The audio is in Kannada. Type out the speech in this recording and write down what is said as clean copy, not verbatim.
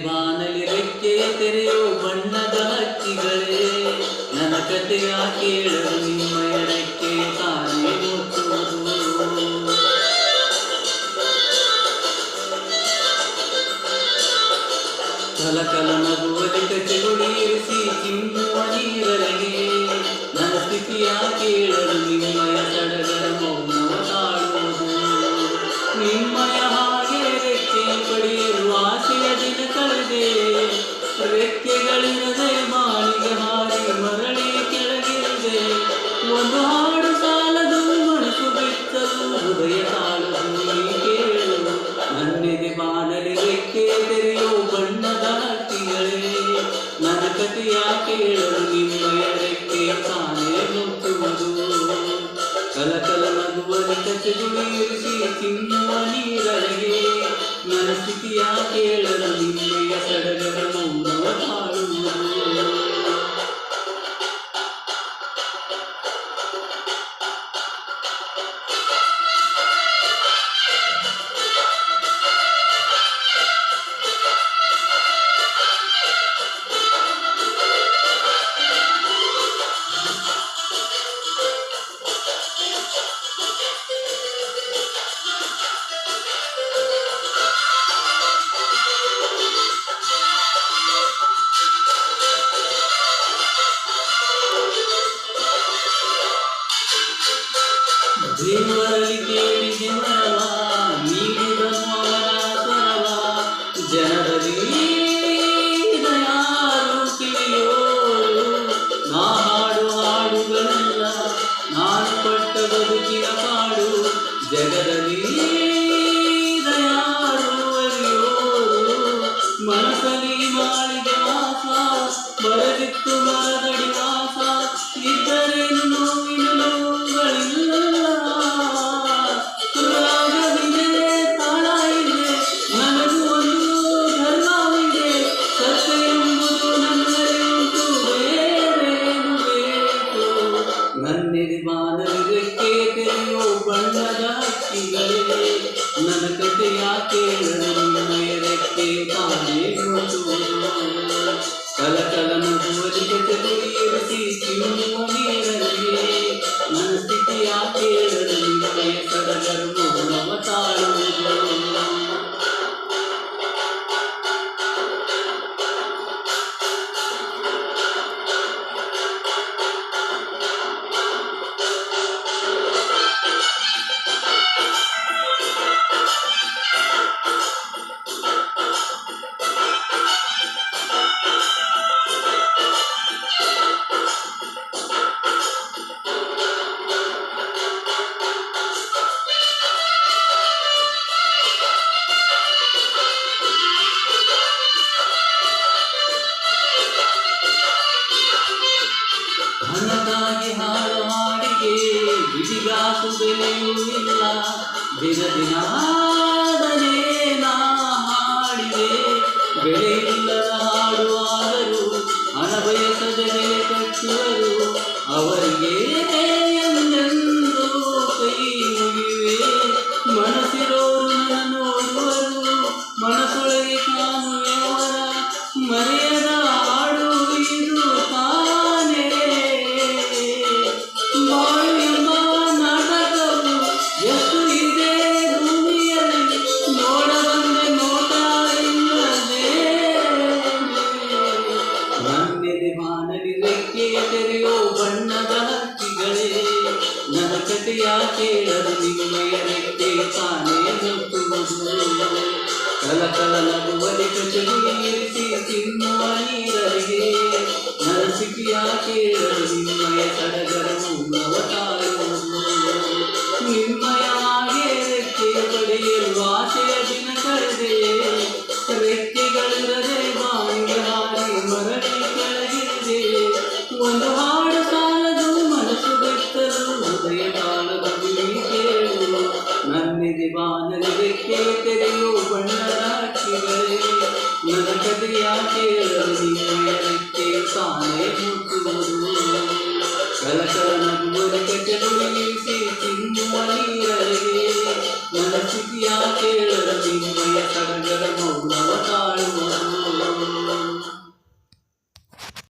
ಬಾನಲಿ ರೆಕ್ಕೆ ತೆರೆಯೋ ಬಣ್ಣದ ಹಕ್ಕಿಗಳೇ, ನನ್ನ ಕಥೆಯ ಕೇಳಲು ನಿಮ್ಮಯ ರೆಕ್ಕೆ ತಾನೇ ಮುಟ್ಟುವುದು. ಕಲಕಲ ನಗುವಲಿ ಕಚಗುಳಿ ಇರಿಸಿ ಚಿಮ್ಮುವ ನೀರರಿಗೆ, ನನ್ನ ಸ್ಥಿತಿಯ ಕೇಳಲು ನಿಮ್ಮಯ ಸಡಗರ ಮೌನವ ತಾಳುವುದು. ನಿಮ್ಮಯ ಹಾಗೆ ರೆಕ್ಕೆ ಪಡೆಯಲು ಆಸೆಯ ದಿನ ಕಳೆದೆ, ರೆಕ್ಕೆಗಳಿರದೆ ಮಾಳಿಗೆ ಹಾರಿ ಮರಳಿ ಕೆಳಗಿರಿದೆ. ಒಂದು ಹಾಡು ಸಾಲದು ಮನಸ್ಸು ಬೆಚ್ಚಲು ಹೃದಯ ತಾಳದು ನೀ ಕೇಳು. ನನ್ನೆದೆ ಬಾನಲಿ ರೆಕ್ಕೆ ತೆರೆಯೋ ಬಣ್ಣದ ಹಕ್ಕಿಗಳೇ, ನನ್ನ ಕಥೆಯ ಕೇಳಲು ನಿಮ್ಮಯ ರೆಕ್ಕೆ ತಾನೇ ಮುಟ್ಟುವುದು. ಕಲಕಲ ನಗುವಲಿ ಕಚಗುಳಿ ಇರಿಸಿ ಚಿಮ್ಮುವ ನೀರರಿಗೆ, ನನ್ನ ಸ್ಥಿತಿಯ ಕೇಳಲು ನಿಮ್ಮಯ ಸಡಗರ ಮೌನವ ತಾಳುವುದು. ದೇವರಲ್ಲಿ ಕೇಳಿ ಜನರವ ನೀಡಿದನು ಅವನ ಸ್ವರವ, ಜನರಲ್ಲಿ ಯಾರು ತಿಳಿಯೋರು. ನಾ ಹಾಡು ಹಾಡುಗಳೆಲ್ಲ ನಾನು ಪಟ್ಟ ಬದುಕಿನ ಪಾಡು, ಜಗದಲ್ಲಿ ಯಾರು ಅರಿಯೋರು. ಮನಸ್ಸಲ್ಲಿ ಮಾಳಿಗೆ ವಾಸ ಬರದಿತ್ತು ಮರದಡಿ ವಾಸ, ಇದ್ದರೇನು ನೋವಿನ ನೋವುಗಳಿಲ್ಲ. ರಾಗವಿದೆ ತಾಳ ಇದೆ, ನನಗೂ ಒಂದು ಧರ್ಮವಿದೆ, ಸತ್ಯ ಎಂಬುದು ನನ್ನಲ್ಲಿ ಉಂಟು, ಬೇರೇನು ಬೇಕು. ನನ್ನೆದೆ ಬಾನಲಿ ರೆಕ್ಕೆ ತೆರೆಯೋ ಬಣ್ಣದ ಹಕ್ಕಿಗಳೇ, ನನ್ನ ಕಥೆಯ ಕೇಳಲು ನಿಮ್ಮಯ ರೆಕ್ಕೆ ತಾನೇ ಮುಟ್ಟುವುದು. ಕಲಕಲ ನಗುವಲಿ ಕಚಗುಳಿ ಇರಿಸಿ ಚಿಮ್ಮುವ ನೀರರಿಗೆ, ನನ್ನ ಸ್ಥಿತಿಯ ಕೇಳಲು ನಿಮ್ಮಯ ಸಡಗರ ಮೌನವ ತಾಳುವುದು. ಹಣಕ್ಕಾಗಿ ಹಾಡು ಹಾಡಿಗೆ ಬಿಡಿಗಾಸು ಬೆಲೆಯೂ ಇಲ್ಲ, ದಿನ ದಿನಾದನೆ ನಾ ಹಾಡಿದೆ. ಬೆಳೆಯಿಲ್ಲದ ಹಾಡು ಆದರೂ ಹಣ ಬಯಸದೆ ಬೆಲೆ ಕಟ್ಟುವರು, ಅವರಿಗೆ ಎಂದೆಂದು ಕೈ ಮುಗಿವೆ. ಮನಸ್ಸಿರೋರು ನನ್ನ ನೋಡುವರು, ಮನಸ್ಸೊಳಗೆ ಕಾಣುವವರ ಮರೆಯದ ಹಾಡು ಇದು ತಾನೇ. ಬಾಳು ಎಂಬ ನಾಟಕವು ಎಷ್ಟು ಇದೆ ಭೂಮಿಯಲ್ಲಿ, ನೋಡ ಬಂದೆ ನೋಟ ಇಲ್ಲದೆ. ನನ್ನೆದೆ ಬಾನಲಿ ರೆಕ್ಕೆ ತೆರೆಯೋ ಬಣ್ಣದ ಹಕ್ಕಿಗಳೇ, ನನ್ನ ಕಥೆಯ ಕೇಳಲು ನಿಮ್ಮಯ ರೆಕ್ಕೆ ತಾನೇ ಮುಟ್ಟುವುದು. ಕಲಕಲ ನಗುವಲಿ ಕಚಗುಳಿ ಇರಿಸಿ ಚಿಮ್ಮುವ ನೀರರಿಗೆ, ನನ್ನ ಸ್ಥಿತಿಯ ಕೇಳಲು ನಿಮ್ಮಯ ಸಡಗರ ಮೌನವ ತಾಳುವುದು. ನಿಮ್ಮಯ ಹಾಗೆ ರೆಕ್ಕೆ ಪಡೆಯಲು ಆಸೆಯ ದಿನ ಕಳೆದೆ, ರೆಕ್ಕೆಗಳಿರದೆ ಬಾಯಿಗೆ ಹಾರಿ ಮರಳಿ ಕೆಳಗಿರಿದೆ. ಒಂದು ಹಾಡು ಸಾಲದು ಮನಸ್ಸು ಬೆಚ್ಚಲು ಹೃದಯ ತಾಳದು ನೀ ಕೇಳು. ನನ್ನೆದೆ ಬಾನಲಿ ರೆಕ್ಕೆ ತೆರೆಯೋ ಬಣ್ಣದ ಹಕ್ಕಿಗಳೇ, ನನ್ನ ಕಥೆಯ ಕೇಳಲು ನಿಮ್ಮಯ ರೆಕ್ಕೆ ತಾನೇ ಮುಟ್ಟುವುದು. ಕಲಕಲ ನಗುವಲಿ ಕಚಗುಳಿ ಇರಿಸಿ ಚಿಮ್ಮುವ ನೀರರಿಗೆ, ನನ್ನ ಸ್ಥಿತಿಯ ಕೇಳಲು